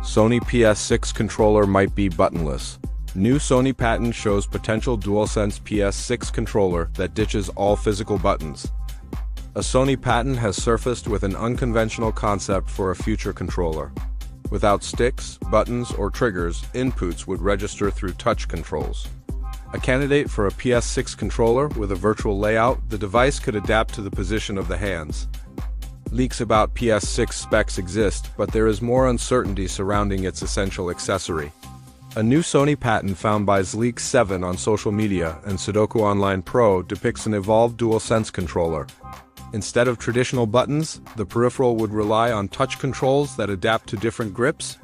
Sony ps6 controller might be buttonless. New Sony patent shows potential DualSense ps6 controller that ditches all physical buttons. A Sony patent has surfaced with an unconventional concept for a future controller. Without sticks, buttons, or triggers, inputs would register through touch controls. A candidate for a ps6 controller with a virtual layout, the device could adapt to the position of the hands. Leaks about ps6 specs exist, but there is more uncertainty surrounding its essential accessory. A new Sony patent found by ps6 on social media and Sudoku Online Pro depicts an evolved DualSense controller. Instead of traditional buttons, the peripheral would rely on touch controls that adapt to different grips.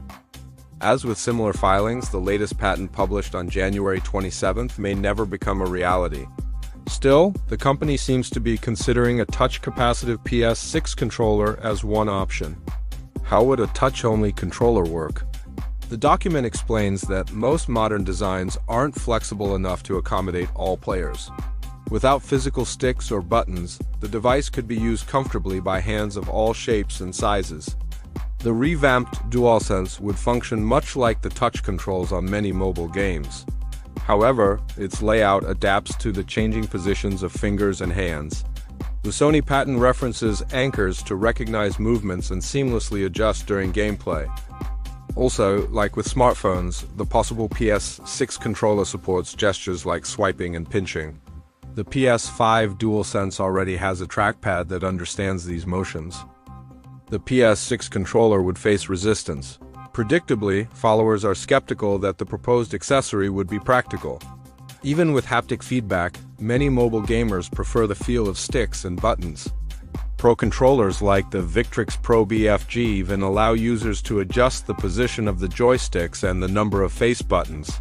As with similar filings, the latest patent published on January 27th may never become a reality. Still, the company seems to be considering a touch-capacitive ps6 controller as one option. How would a touch-only controller work? The document explains that most modern designs aren't flexible enough to accommodate all players. Without physical sticks or buttons, the device could be used comfortably by hands of all shapes and sizes. The revamped DualSense would function much like the touch controls on many mobile games. However, its layout adapts to the changing positions of fingers and hands. The Sony patent references anchors to recognize movements and seamlessly adjust during gameplay. Also, like with smartphones, the possible ps6 controller supports gestures like swiping and pinching. The PS5 DualSense already has a trackpad that understands these motions. The ps6 controller would face resistance. Predictably, followers are skeptical that the proposed accessory would be practical. Even with haptic feedback, many mobile gamers prefer the feel of sticks and buttons. Pro controllers like the Victrix Pro BFG even allow users to adjust the position of the joysticks and the number of face buttons.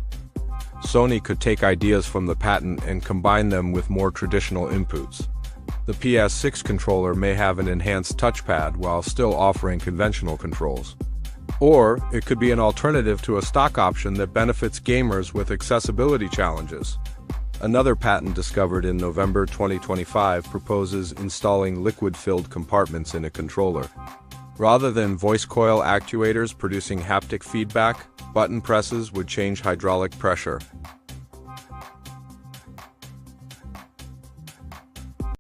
Sony could take ideas from the patent and combine them with more traditional inputs. The ps6 controller may have an enhanced touchpad while still offering conventional controls. Or it could be an alternative to a stock option that benefits gamers with accessibility challenges. Another patent discovered in November 2025 proposes installing liquid-filled compartments in a controller. Rather than voice coil actuators producing haptic feedback, button presses would change hydraulic pressure.